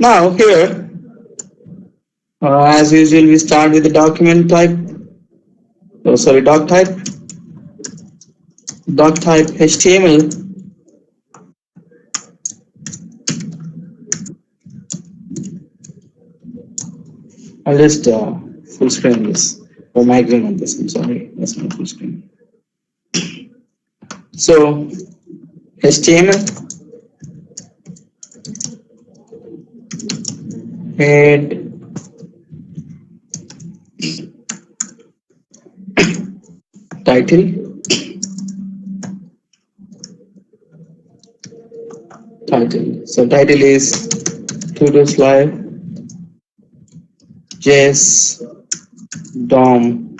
Now here, as usual, we start with the document type. Oh, sorry, doc type HTML. I'll just full screen this or migraine on this. I'm sorry, that's not full screen. So HTML head title So title is Tutorials Live JS DOM.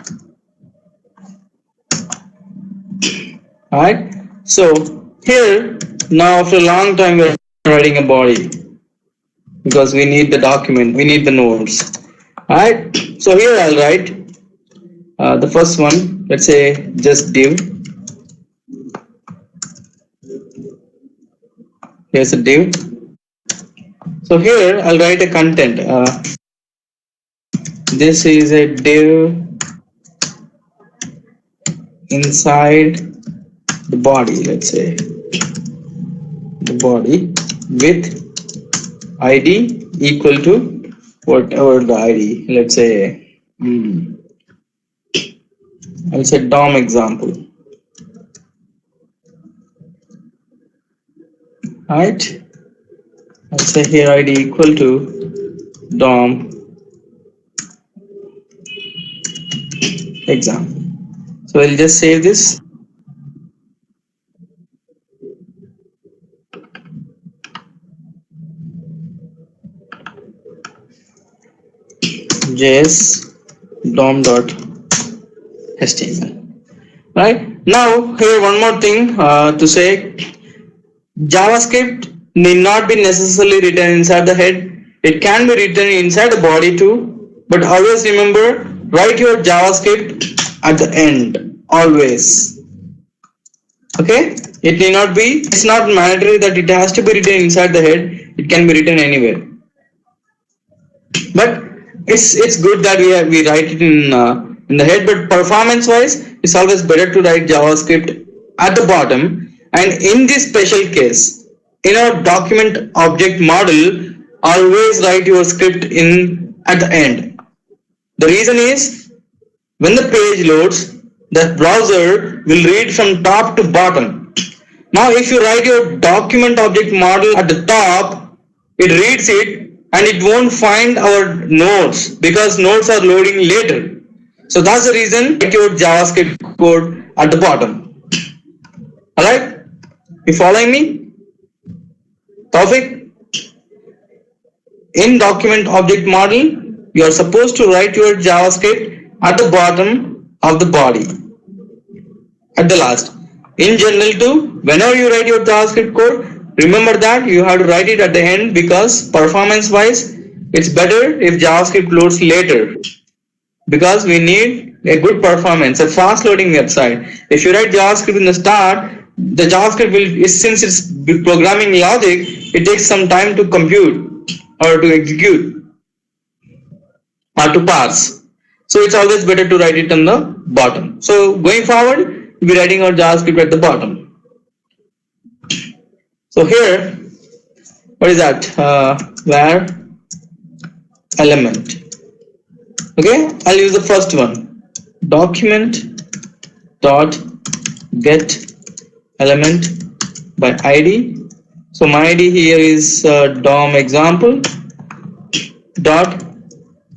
Alright, so here now after a long time we're writing a body because we need the document, we need the nodes. Alright, so here I'll write the first one, let's say just div. Here's a div. So here I'll write a content. This is a div inside the body, let's say the body with ID equal to whatever the ID, let's say I'll say DOM example. Right, I'll say here ID equal to DOM example. So I'll just save this. JS DOM.html. Right, now here one more thing to say. JavaScript need not be necessarily written inside the head. It can be written inside the body too. But always remember, write your JavaScript at the end. Always. Okay? It need not be. It's not mandatory that it has to be written inside the head. It can be written anywhere. But it's good that we write it in the head. But performance wise, it's always better to write JavaScript at the bottom. And in this special case, in our document object model, always write your script in at the end. The reason is, when the page loads, the browser will read from top to bottom. Now if you write your document object model at the top, it reads it and it won't find our nodes because nodes are loading later. So that's the reason write your JavaScript code at the bottom. Alright? You following me? Tawfiq? In document object model, you are supposed to write your JavaScript at the bottom of the body, at the last. In general too, whenever you write your JavaScript code, remember that you have to write it at the end because performance wise, it's better if JavaScript loads later because we need a good performance, a fast loading website. If you write JavaScript in the start, the JavaScript will, since it's programming logic, it takes some time to compute or to execute or to parse. So it's always better to write it on the bottom. So going forward, we'll be writing our JavaScript at the bottom. So here, what is that? Where element. Okay, I'll use the first one. Document dot get element by ID. So my ID here is DOM example dot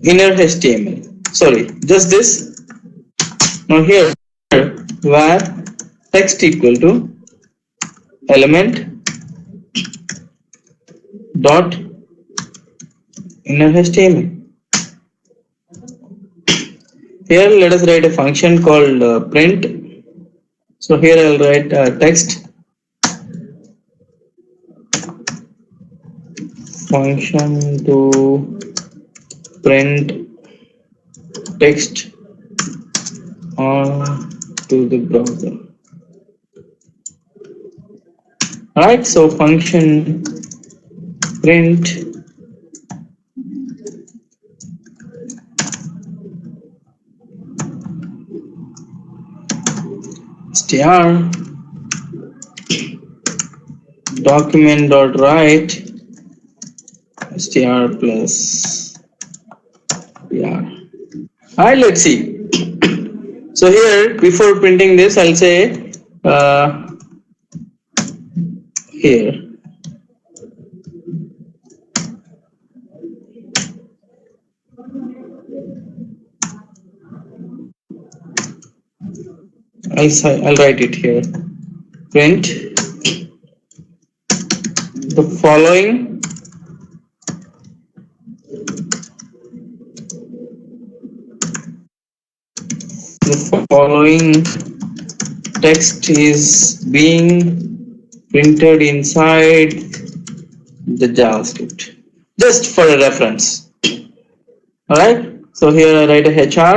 inner HTML. Sorry, just this. Now here where text equal to element dot inner HTML. Here let us write a function called print. So here I'll write text function to print text on to the browser. Alright, so function print str document dot write str plus yeah. Alright, let's see. So here, before printing this, I'll say here I'll write it here. Print the following text is being printed inside the JavaScript, just for a reference. All right. So here I write a HR,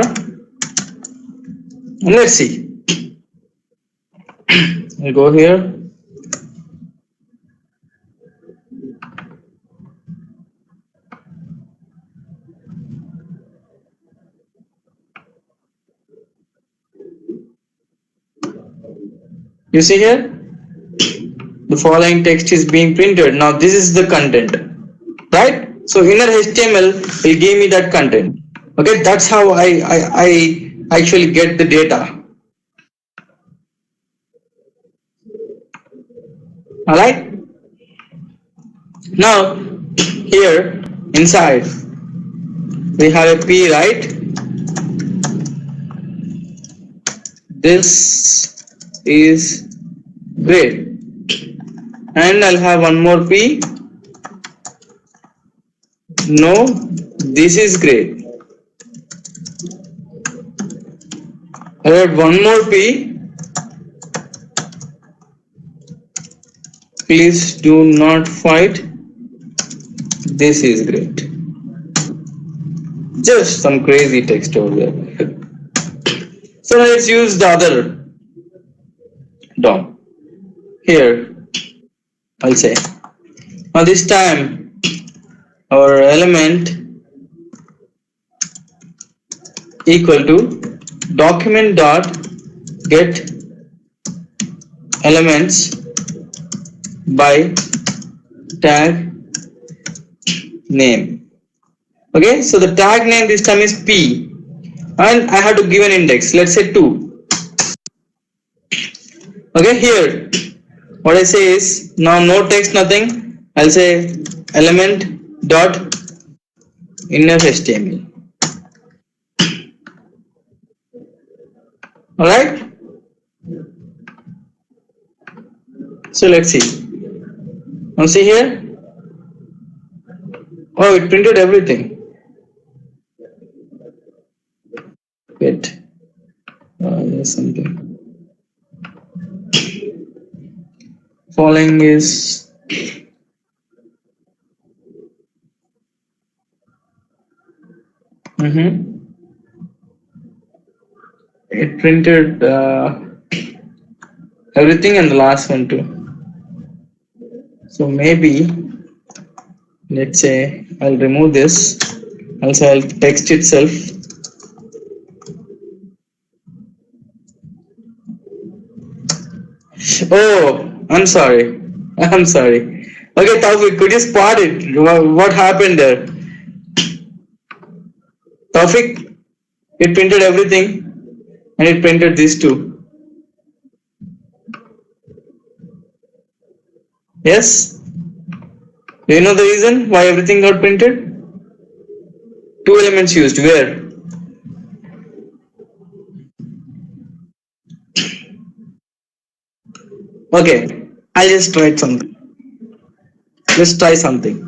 and let's see. I'll go here. You see here, the following text is being printed. Now this is the content, right? So inner HTML will give me that content. Okay, that's how I actually get the data. All right. Now here inside we have a P, right? This is great, and I'll have one more P. No, this is great. I'll add one more P. Please do not fight. This is great. Just some crazy text over there. So let's use the other DOM. Here, I'll say. Now this time, our element equal to document dot get elements by tag name. Okay, so the tag name this time is P, and I have to give an index. Let's say 2. Okay, here what I say is now no text, nothing. I'll say element dot inner HTML. All right. So let's see. Now see here. Oh, it printed everything. Wait. There's something. Following is it printed everything, and the last one too. So maybe let's say I'll remove this. I'll say I'll text itself. Oh, I'm sorry. I'm sorry. Okay, Taufik, could you spot it? What happened there? Taufik, it printed everything, and it printed this too. Yes? Do you know the reason why everything got printed? 2 elements used. Where? Okay, I'll just try something. Let's try something.